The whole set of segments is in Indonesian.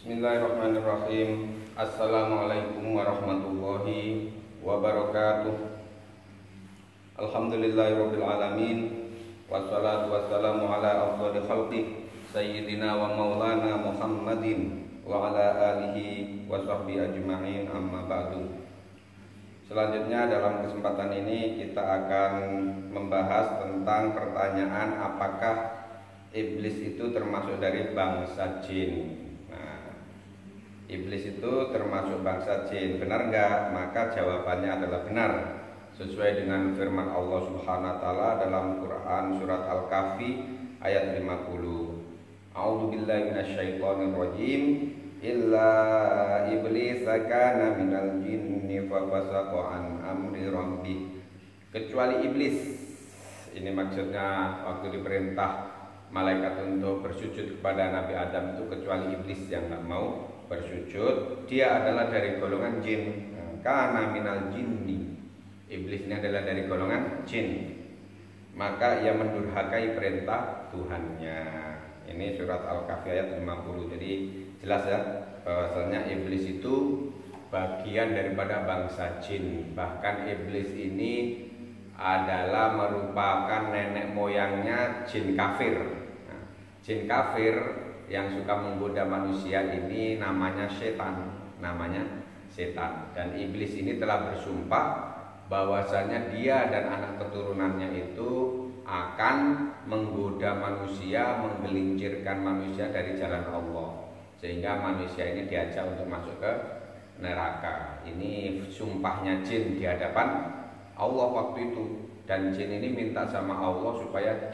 Bismillahirrahmanirrahim. Assalamualaikum warahmatullahi wabarakatuh. Alhamdulillahirabbil alamin. Wassalatu wassalamu ala afdhalil khalqi sayyidina wa maulana Muhammadin wa ala alihi wa sahbihi ajma'in, amma ba'du. Selanjutnya dalam kesempatan ini kita akan membahas tentang pertanyaan apakah iblis itu termasuk dari bangsa jin. Iblis itu termasuk bangsa jin, benar enggak? Maka jawabannya adalah benar, sesuai dengan firman Allah Subhanahu wa taala dalam Quran surat Al-Kahfi ayat 50. A'udzu billahi minasyaitonir rajim. Illa iblis kana minal jinni fa fasaqa an amri rabbih. Kecuali iblis. Ini maksudnya waktu diperintah malaikat untuk bersujud kepada Nabi Adam itu, kecuali iblis yang enggak mau bersujud, dia adalah dari golongan jin. Kana minal jinni, iblis ini adalah dari golongan jin, maka ia mendurhakai perintah Tuhannya. Ini surat Al-Kahfi ayat 50. Jadi jelas ya bahwasanya iblis itu bagian daripada bangsa jin. Bahkan iblis ini adalah merupakan nenek moyangnya jin kafir. Jin kafir yang suka menggoda manusia ini namanya setan, dan iblis ini telah bersumpah bahwasanya dia dan anak keturunannya itu akan menggoda manusia, menggelincirkan manusia dari jalan Allah, sehingga manusia ini diajak untuk masuk ke neraka. Ini sumpahnya jin di hadapan Allah waktu itu, dan jin ini minta sama Allah supaya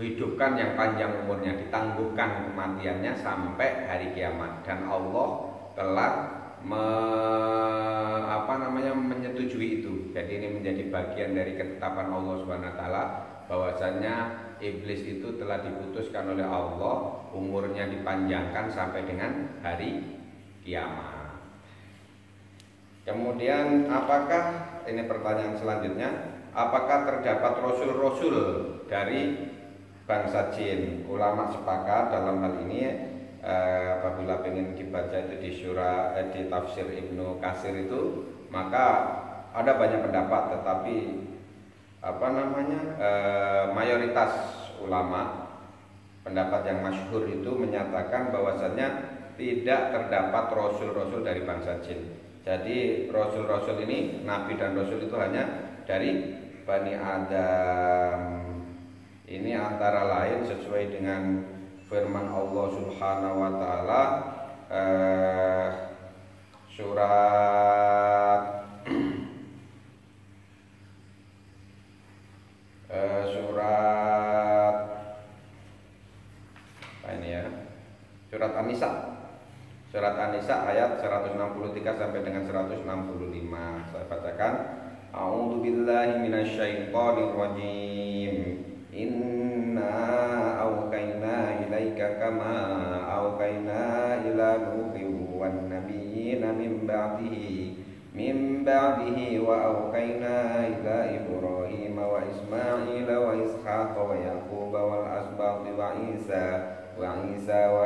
hidupkan yang panjang umurnya, ditangguhkan kematiannya sampai hari kiamat, dan Allah telah menyetujui itu. Jadi ini menjadi bagian dari ketetapan Allah Subhanahu wa taala bahwasanya iblis itu telah diputuskan oleh Allah, umurnya dipanjangkan sampai dengan hari kiamat. Kemudian apakah, ini pertanyaan selanjutnya, apakah terdapat rasul-rasul dari bangsa jin? Ulama sepakat dalam hal ini. Apabila ingin dibaca itu di tafsir Ibnu Katsir itu, maka ada banyak pendapat, tetapi mayoritas ulama, pendapat yang masyhur itu menyatakan bahwasannya tidak terdapat rasul-rasul dari bangsa jin. Jadi rasul-rasul ini, nabi dan rasul itu hanya dari Bani Adam. Ini antara lain sesuai dengan firman Allah Subhanahu wa taala surat surat An-Nisa. Surat An-Nisa ayat 163 sampai dengan 165. Saya bacakan. A'udzu billahi minasyaitonir rajim. Inna awqaina ilaika kama awqaina ila nuhin wan nabiyina min ba'dihi wa awqaina ila Ibrahim wa Ismail wa Ishaq wa Yaqub wal asbaq wa Isa wa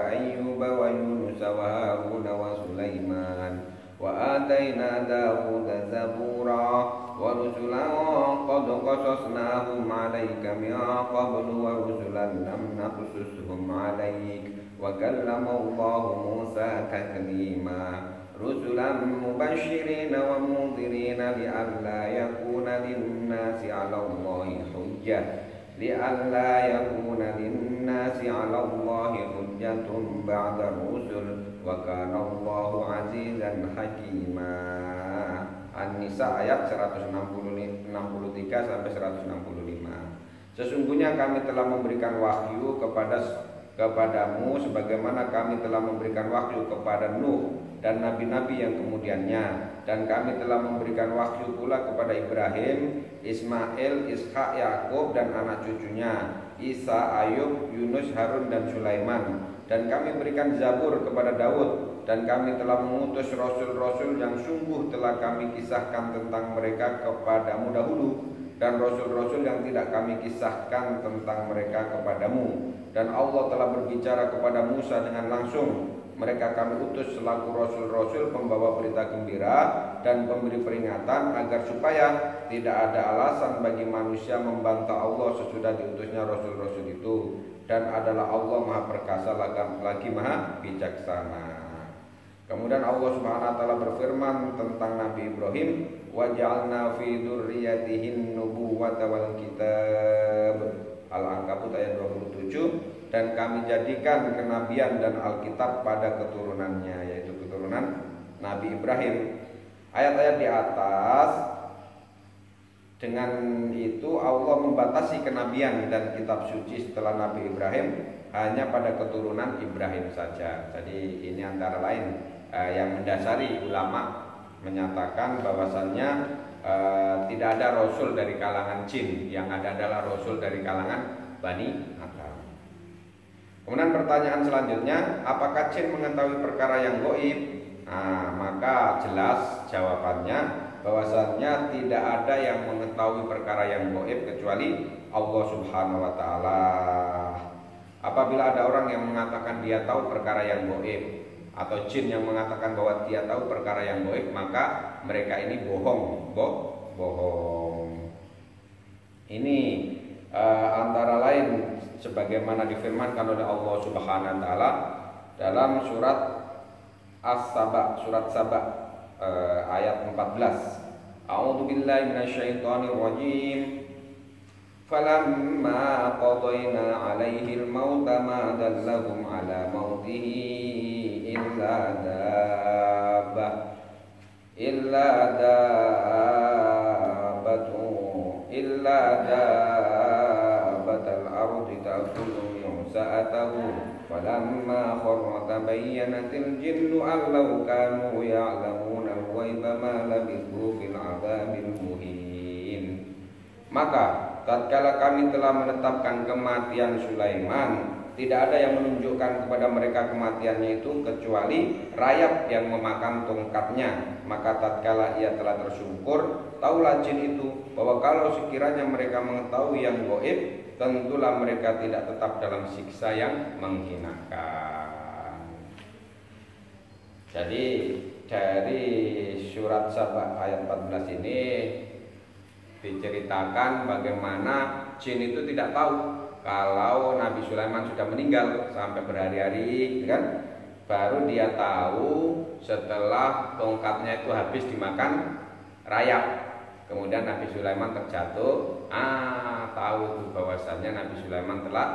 Ayyub wa Yunus wa Harun wa Sulaiman wa ataina Dawuda zabura wa rusulan qad qasasnahum 'alaika min qablu wa rusulan lam naqsushum 'alaik wa kallama Allahu Musa taklima rusulan mubasysyirin wa mundhirin li'alla yakuna lin-nasi 'ala Allahi hujjatun ba'da rusul wa kana Allahu 'azizan hakima. An-Nisa ayat 163 sampai 165. Sesungguhnya kami telah memberikan wahyu kepadamu sebagaimana kami telah memberikan wahyu kepada Nuh dan nabi-nabi yang kemudiannya, dan kami telah memberikan wahyu pula kepada Ibrahim, Ismail, Ishak, Yakub dan anak cucunya, Isa, Ayub, Yunus, Harun dan Sulaiman. Dan kami berikan Zabur kepada Daud, dan kami telah mengutus rasul-rasul yang sungguh telah kami kisahkan tentang mereka kepadamu dahulu. dan rasul-rasul yang tidak kami kisahkan tentang mereka kepadamu. Dan Allah telah berbicara kepada Musa dengan langsung. Mereka kami utus selaku rasul-rasul pembawa berita gembira dan pemberi peringatan, agar supaya tidak ada alasan bagi manusia membantah Allah sesudah diutusnya rasul-rasul itu. Dan adalah Allah Maha Perkasa lagi Maha Bijaksana. Kemudian Allah Subhanahu wa taala berfirman tentang Nabi Ibrahim, wa ja'alna fi dzurriyyatihin nubuwwata wal kitab. Al-Ankabut ayat 27. Dan kami jadikan kenabian dan Alkitab pada keturunannya, yaitu keturunan Nabi Ibrahim. Ayat-ayat di atas, dengan itu Allah membatasi kenabian dan kitab suci setelah Nabi Ibrahim hanya pada keturunan Ibrahim saja. Jadi ini antara lain yang mendasari ulama menyatakan bahwasannya tidak ada rasul dari kalangan jin, yang ada adalah rasul dari kalangan Bani Adam. Kemudian pertanyaan selanjutnya, apakah jin mengetahui perkara yang gaib? Nah, maka jelas jawabannya bahwasannya tidak ada yang mengetahui perkara yang gaib kecuali Allah Subhanahu wa taala. Apabila ada orang yang mengatakan dia tahu perkara yang gaib, atau jin yang mengatakan bahwa dia tahu perkara yang gaib, maka mereka ini bohong. Ini antara lain sebagaimana difirmankan oleh Allah Subhanahu wa taala dalam surat As-Saba, surat Saba ayat 14. A'udzu billahi minasyaitonir rajim. Falamma qadayna 'alaihi al-mauta ma dallahum 'ala mautihi illa dabbatal ardi ta'kulu min sa'atahu. Falamma kharra tabayyanatil jinnu allau kanu ya'lamuna al-ghaiba ma labithu fil 'adzabil muhin. Maka tatkala kami telah menetapkan kematian Sulaiman, tidak ada yang menunjukkan kepada mereka kematiannya itu kecuali rayap yang memakan tongkatnya. Maka tatkala ia telah tersungkur, taulah jin itu bahwa kalau sekiranya mereka mengetahui yang gaib, tentulah mereka tidak tetap dalam siksa yang menghinakan. Jadi dari surat Saba ayat 14 ini diceritakan bagaimana jin itu tidak tahu kalau Nabi Sulaiman sudah meninggal sampai berhari-hari, kan? Baru dia tahu setelah tongkatnya itu habis dimakan rayap. Kemudian Nabi Sulaiman terjatuh. Tahu itu bahwasannya Nabi Sulaiman telah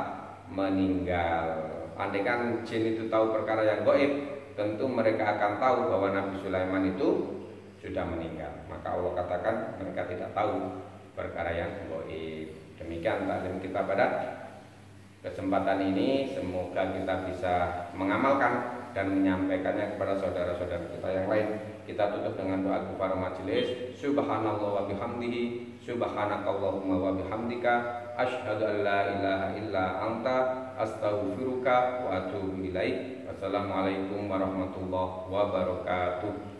meninggal. Andaikan jin itu tahu perkara yang gaib, tentu mereka akan tahu bahwa Nabi Sulaiman itu sudah meninggal. Maka Allah katakan mereka tidak tahu perkara yang gaib. Demikian taklim kita pada kesempatan ini. Semoga kita bisa mengamalkan dan menyampaikannya kepada saudara-saudara kita yang lain. Kita tutup dengan doa kafaraah majelis. Subhanallah wa bihamdihi, subhanakallahumma wa bihamdika, asyhadu an la ilaha illa anta, astaghfiruka wa atubu ilaik. Wassalamualaikum warahmatullahi wabarakatuh.